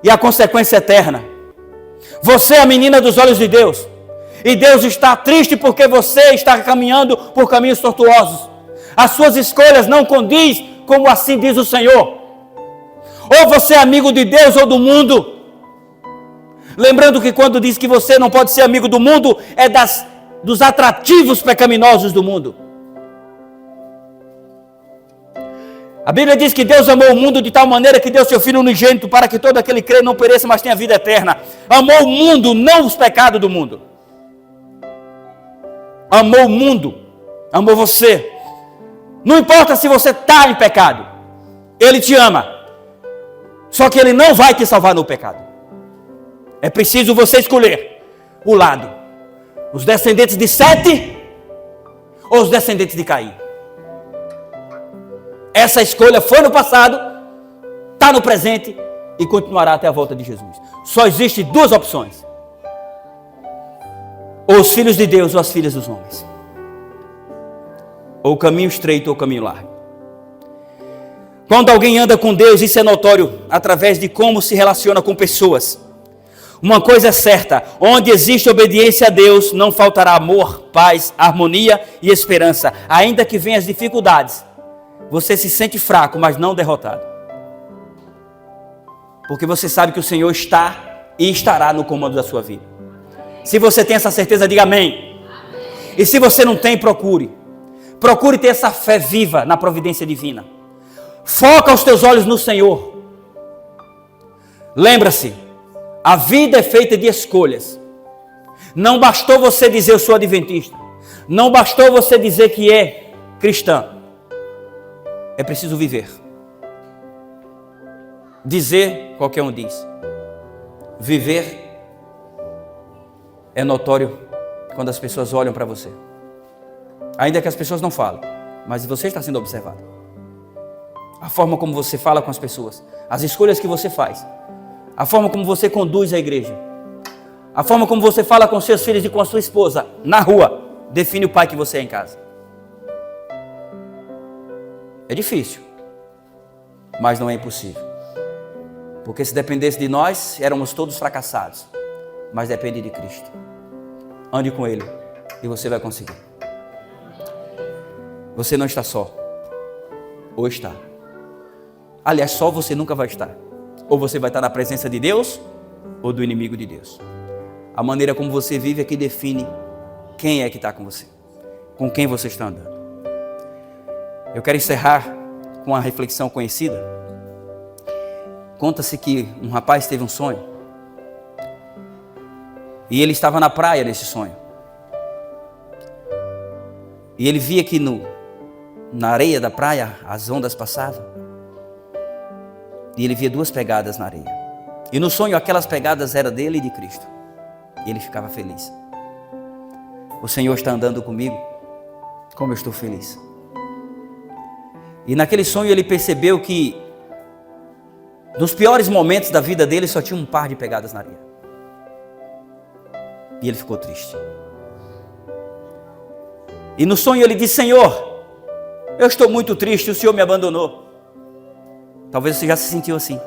e a consequência é eterna. Você é a menina dos olhos de Deus, e Deus está triste porque você está caminhando por caminhos tortuosos. As suas escolhas não condiz, como assim diz o Senhor. Ou você é amigo de Deus ou do mundo. Lembrando que quando diz que você não pode ser amigo do mundo, é dos atrativos pecaminosos do mundo. A Bíblia diz que Deus amou o mundo de tal maneira que deu seu Filho unigênito para que todo aquele que crê não pereça, mas tenha vida eterna. Amou o mundo, não os pecados do mundo. Amou o mundo, amou você. Não importa se você está em pecado, Ele te ama. Só que Ele não vai te salvar no pecado. É preciso você escolher o lado. Os descendentes de Sete ou os descendentes de Caim. Essa escolha foi no passado, está no presente e continuará até a volta de Jesus. Só existem duas opções. Ou os filhos de Deus ou as filhas dos homens. Ou o caminho estreito ou o caminho largo. Quando alguém anda com Deus, isso é notório através de como se relaciona com pessoas. Uma coisa é certa, onde existe obediência a Deus, não faltará amor, paz, harmonia e esperança. Ainda que venham as dificuldades, você se sente fraco, mas não derrotado. Porque você sabe que o Senhor está e estará no comando da sua vida. Se você tem essa certeza, diga amém. E se você não tem, procure. Procure ter essa fé viva na providência divina. Foca os teus olhos no Senhor. Lembra-se, a vida é feita de escolhas. Não bastou você dizer eu sou adventista. Não bastou você dizer que é cristã. É preciso viver. Dizer, qualquer um diz. Viver é notório quando as pessoas olham para você. Ainda que as pessoas não falem, mas você está sendo observado. A forma como você fala com as pessoas, as escolhas que você faz, a forma como você conduz a igreja, a forma como você fala com seus filhos e com a sua esposa na rua, define o pai que você é em casa. É difícil, mas não é impossível. Porque se dependesse de nós, éramos todos fracassados. Mas depende de Cristo. Ande com Ele e você vai conseguir. Você não está só. Ou está. Aliás, só você nunca vai estar. Ou você vai estar na presença de Deus ou do inimigo de Deus. A maneira como você vive é que define quem é que está com você. Com quem você está andando. Eu quero encerrar com uma reflexão conhecida. Conta-se que um rapaz teve um sonho. E ele estava na praia nesse sonho. E ele via que na areia da praia as ondas passavam. E ele via duas pegadas na areia. E no sonho aquelas pegadas eram dele e de Cristo. E ele ficava feliz. O Senhor está andando comigo, como eu estou feliz. E naquele sonho ele percebeu que nos piores momentos da vida dele só tinha um par de pegadas na areia. E ele ficou triste. E no sonho ele disse: Senhor, eu estou muito triste, o Senhor me abandonou. Talvez você já se sentiu assim.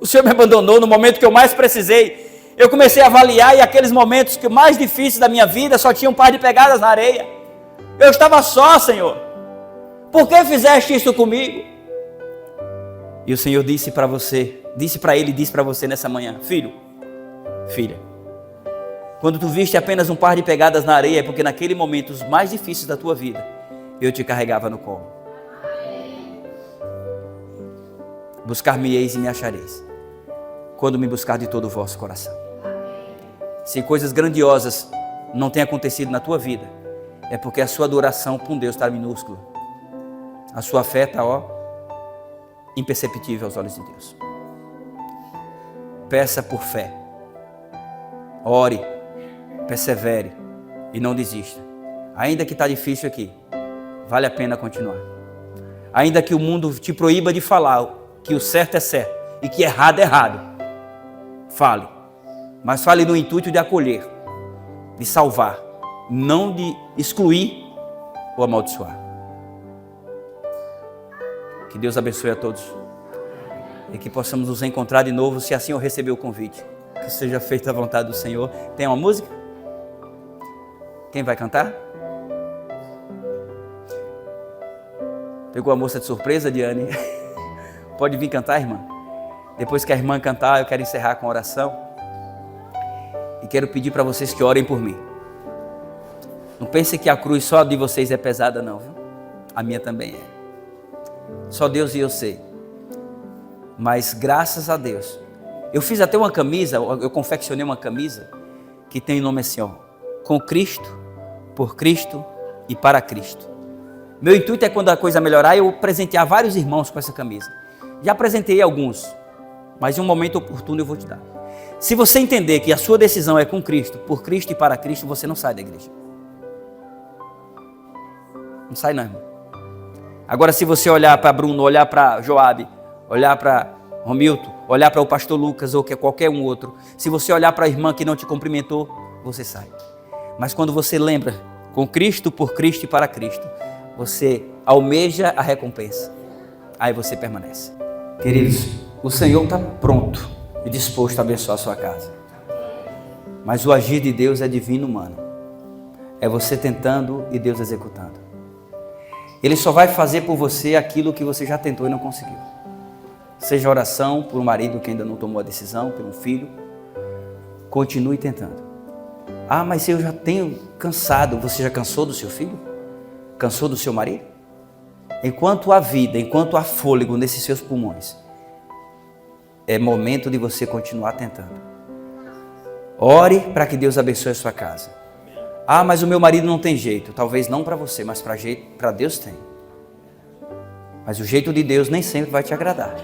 O Senhor me abandonou no momento que eu mais precisei. Eu comecei a avaliar e aqueles momentos que mais difíceis da minha vida só tinha um par de pegadas na areia. Eu estava só, Senhor. Por que fizeste isso comigo? E o Senhor disse para você, disse para ele, disse para você nessa manhã: filho, filha, quando tu viste apenas um par de pegadas na areia, é porque naquele momento, os mais difíceis da tua vida, eu te carregava no colo. Buscar-me-eis e me achareis, quando me buscar de todo o vosso coração. Se coisas grandiosas não têm acontecido na tua vida, é porque a sua adoração com Deus está minúscula. A sua fé está, imperceptível aos olhos de Deus. Peça por fé. Ore, persevere e não desista. Ainda que está difícil aqui, vale a pena continuar. Ainda que o mundo te proíba de falar que o certo é certo e que errado é errado, fale. Mas fale no intuito de acolher, de salvar, não de excluir ou amaldiçoar. Que Deus abençoe a todos e que possamos nos encontrar de novo, se assim eu receber o convite. Que seja feita a vontade do Senhor. Tem uma música? Quem vai cantar? Pegou a moça de surpresa, Diane? Pode vir cantar, irmã? Depois que a irmã cantar, eu quero encerrar com a oração. E quero pedir para vocês que orem por mim. Não pense que a cruz só de vocês é pesada, não, viu? A minha também é. Só Deus e eu sei. Mas graças a Deus, eu fiz até uma camisa, eu confeccionei uma camisa que tem o nome assim, ó, com Cristo, por Cristo e para Cristo. Meu intuito é, quando a coisa melhorar, eu presentear vários irmãos com essa camisa. Já apresentei alguns, mas em um momento oportuno eu vou te dar. Se você entender que a sua decisão é com Cristo, por Cristo e para Cristo, você não sai da igreja. Não sai não, irmão. Agora, se você olhar para Bruno, olhar para Joabe, olhar para Romilton, olhar para o pastor Lucas ou qualquer um outro, se você olhar para a irmã que não te cumprimentou, você sai. Mas quando você lembra, com Cristo, por Cristo e para Cristo, você almeja a recompensa. Aí você permanece. Queridos, o Senhor está pronto e disposto a abençoar a sua casa. Mas o agir de Deus é divino humano. É você tentando e Deus executando. Ele só vai fazer por você aquilo que você já tentou e não conseguiu. Seja oração por um marido que ainda não tomou a decisão, por um filho. Continue tentando. Ah, mas eu já tenho cansado. Você já cansou do seu filho? Cansou do seu marido? Enquanto há vida, enquanto há fôlego nesses seus pulmões, é momento de você continuar tentando. Ore para que Deus abençoe a sua casa. Ah, mas o meu marido não tem jeito. Talvez não para você, mas para Deus tem. Mas o jeito de Deus nem sempre vai te agradar.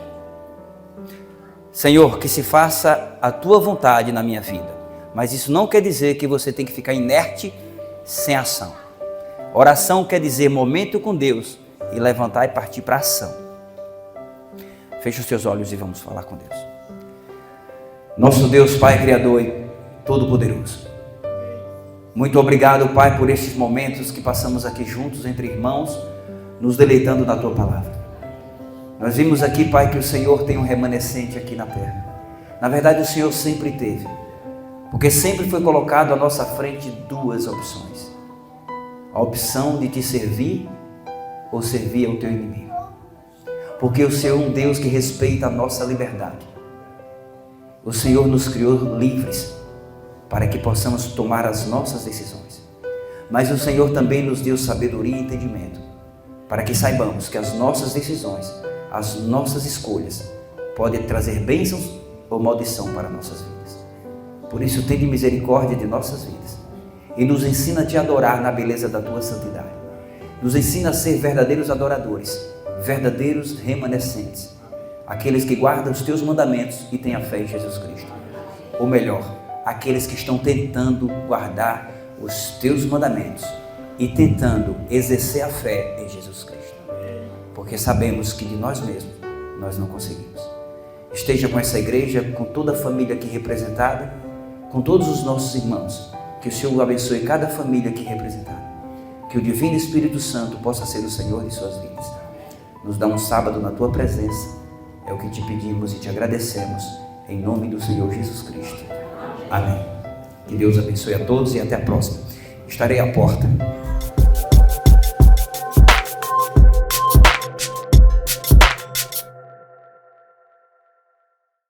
Senhor, que se faça a tua vontade na minha vida. Mas isso não quer dizer que você tem que ficar inerte, sem ação. Oração quer dizer momento com Deus e levantar e partir para a ação. Feche os seus olhos e vamos falar com Deus. Nosso Deus, Pai Criador e Todo-Poderoso. Muito obrigado, Pai, por estes momentos que passamos aqui juntos entre irmãos, nos deleitando na Tua Palavra. Nós vimos aqui, Pai, que o Senhor tem um remanescente aqui na terra. Na verdade, o Senhor sempre teve, porque sempre foi colocado à nossa frente duas opções. A opção de Te servir ou servir ao Teu inimigo. Porque o Senhor é um Deus que respeita a nossa liberdade. O Senhor nos criou livres para que possamos tomar as nossas decisões. Mas o Senhor também nos deu sabedoria e entendimento, para que saibamos que as nossas decisões, as nossas escolhas, podem trazer bênçãos ou maldição para nossas vidas. Por isso, tende misericórdia de nossas vidas e nos ensina a Te adorar na beleza da Tua santidade. Nos ensina a ser verdadeiros adoradores, verdadeiros remanescentes, aqueles que guardam os Teus mandamentos e têm a fé em Jesus Cristo. Ou melhor, aqueles que estão tentando guardar os Teus mandamentos e tentando exercer a fé em Jesus Cristo. Porque sabemos que de nós mesmos nós não conseguimos. Esteja com essa igreja, com toda a família aqui representada, com todos os nossos irmãos. Que o Senhor abençoe cada família aqui representada. Que o Divino Espírito Santo possa ser o Senhor de suas vidas. Nos dá um sábado na Tua presença. É o que Te pedimos e Te agradecemos. Em nome do Senhor Jesus Cristo. Amém. Que Deus abençoe a todos e até a próxima. Estarei à porta.